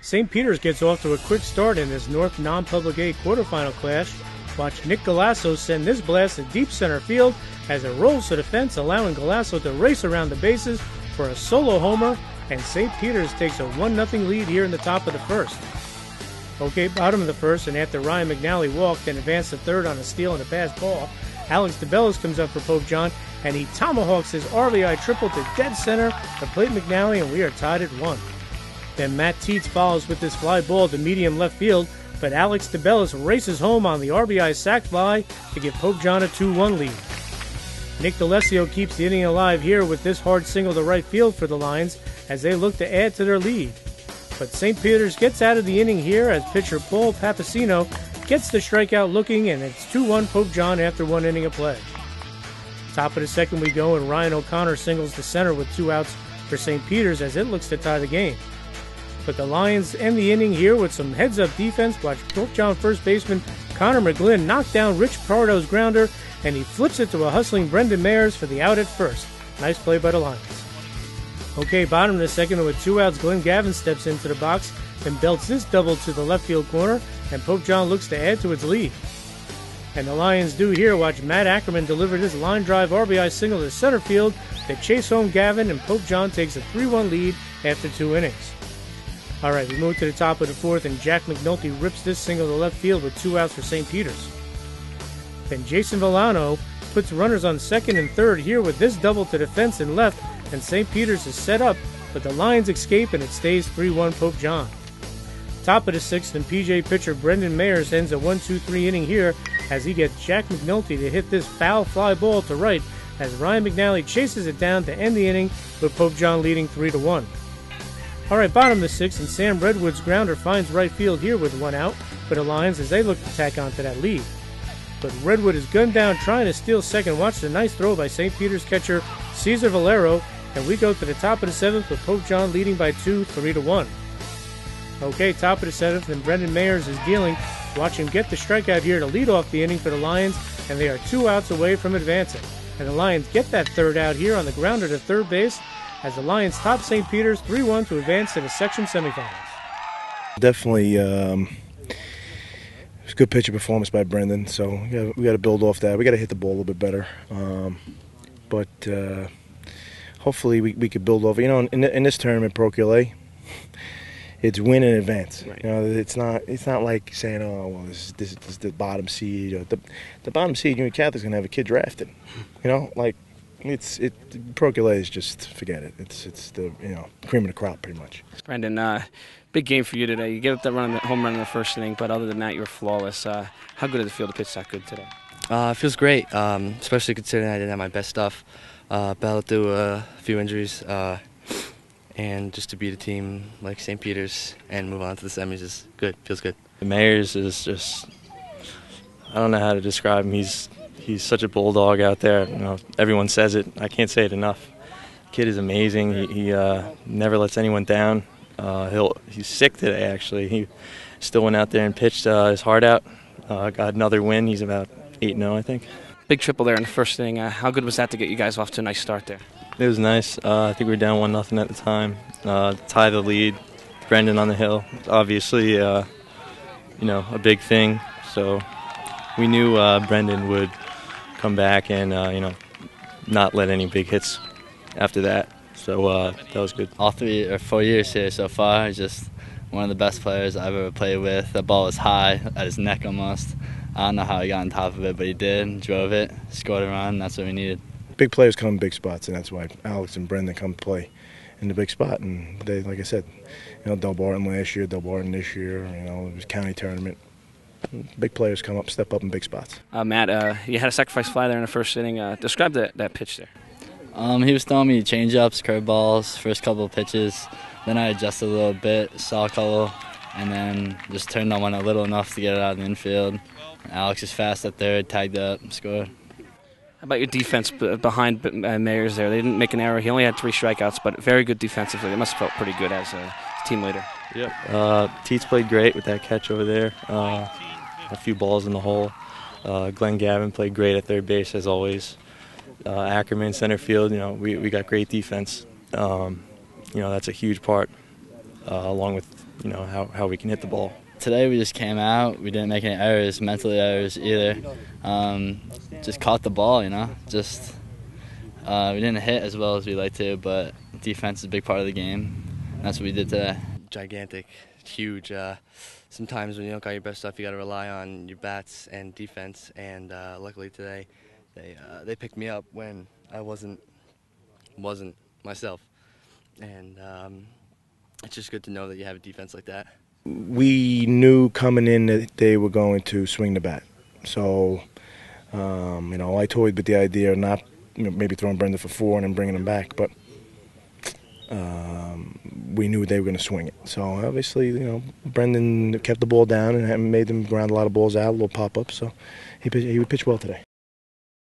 St. Peter's gets off to a quick start in this North non-public A quarterfinal clash. Watch Nick Galasso send this blast to deep center field as it rolls to the fence, allowing Galasso to race around the bases for a solo homer, and St. Peter's takes a 1-0 lead here in the top of the first. Okay, bottom of the first, and after Ryan McNally walked and advanced to third on a steal and a pass ball, Alex DeBellis comes up for Pope John, and he tomahawks his RBI triple to dead center to plate McNally, and we are tied at 1. Then Matt Teets follows with this fly ball to medium left field, but Alex DeBellis races home on the RBI sac fly to give Pope John a 2-1 lead. Nick D'Alessio keeps the inning alive here with this hard single to right field for the Lions as they look to add to their lead. But St. Peter's gets out of the inning here as pitcher Paul Papasino gets the strikeout looking, and it's 2-1 Pope John after 1 inning of play. Top of the second we go, and Ryan O'Connor singles to center with 2 outs for St. Peter's as it looks to tie the game. But the Lions end the inning here with some heads-up defense. Watch Pope John first baseman Connor McGlynn knock down Rich Pardo's grounder, and he flips it to a hustling Brendan Mayers for the out at first. Nice play by the Lions. Okay, bottom of the second with 2 outs, Glenn Gavin steps into the box and belts this double to the left field corner, and Pope John looks to add to its lead. And the Lions do here. Watch Matt Ackerman deliver this line drive RBI single to center field to chase home Gavin, and Pope John takes a 3-1 lead after 2 innings. All right, we move to the top of the fourth, and Jack McNulty rips this single to left field with 2 outs for St. Peter's. Then Jason Villano puts runners on second and third here with this double to the fence and left, and St. Peter's is set up, but the Lions escape and it stays 3-1 Pope John. Top of the sixth, and PJ pitcher Brendan Mayers ends a 1-2-3 inning here as he gets Jack McNulty to hit this foul fly ball to right as Ryan McNally chases it down to end the inning with Pope John leading 3-1. All right, bottom of the sixth, and Sam Redwood's grounder finds right field here with 1 out for the Lions as they look to tack onto that lead. But Redwood is gunned down trying to steal second. Watch the nice throw by St. Peter's catcher Cesar Valero, and we go to the top of the seventh with Pope John leading by 2, 3-1. Okay, top of the seventh, and Brendan Mayers is dealing. Watch him get the strikeout here to lead off the inning for the Lions, and they are 2 outs away from advancing. And the Lions get that third out here on the grounder to third base as the Lions top St. Peter's 3-1 to advance to the section semifinals. Definitely it was a good pitcher performance by Brendan, so we got to build off that. We got to hit the ball a little bit better. But hopefully we could build over. You know, in this tournament, Pro QLA, it's win in advance. Right. You know, it's not like saying, oh, well, this is the bottom seed. Or the bottom seed, Union Catholic's gonna have a kid drafted. You know, like Pro QLA is just forget it. It's the cream of the crop pretty much. Brendan, big game for you today. You gave up that home run in the first inning, but other than that, you were flawless. How good did it feel to pitch that good today? It feels great, especially considering I didn't have my best stuff. Battled through a few injuries, and just to beat a team like St. Peter's and move on to the semis is good. Feels good. Mayers is just, I don't know how to describe him. He's such a bulldog out there. You know, everyone says it. I can't say it enough. Kid is amazing. He never lets anyone down. He's sick today, actually. He still went out there and pitched his heart out. Got another win. He's about 8-0, I think. Big triple there in the first inning. How good was that to get you guys off to a nice start there? It was nice. I think we were down 1-0 at the time. Tie the lead. Brendan on the hill. Obviously, a big thing. So we knew Brendan would come back and not let any big hits after that. So that was good. All 3 or 4 years here so far, just one of the best players I've ever played with. The ball was high at his neck almost. I don't know how he got on top of it, but he did, drove it, scored a run. That's what we needed. Big players come in big spots, and that's why Alex and Brendan come play in the big spot. And they, like I said, Del Barton last year, Del Barton this year, it was county tournament. Big players come up, step up in big spots. Matt, you had a sacrifice fly there in the first inning. Describe that pitch there. He was throwing me change-ups, curveballs, first couple of pitches. Then I adjusted a little bit, saw a couple, and then just turned on one a little enough to get it out of the infield. Alex is fast at third, tagged up, scored. How about your defense behind Mayers there? They didn't make an error. He only had 3 strikeouts, but very good defensively. They must have felt pretty good as a team leader. Yep. Teets played great with that catch over there. A few balls in the hole. Glenn Gavin played great at third base as always. Ackerman center field. We got great defense. That's a huge part, along with how we can hit the ball. Today we just came out. We didn't make any errors, mentally errors either. Just caught the ball, Just we didn't hit as well as we like to, but defense is a big part of the game. And that's what we did today. Gigantic, huge. Sometimes when you don't got your best stuff, you got to rely on your bats and defense. And luckily today, they picked me up when I wasn't myself. And it's just good to know that you have a defense like that. We knew coming in that they were going to swing the bat. So, I toyed with the idea of not maybe throwing Brendan for 4 and then bringing him back, but we knew they were going to swing it. So obviously, Brendan kept the ball down and made them ground a lot of balls out, a little pop-up. So he pitched well today.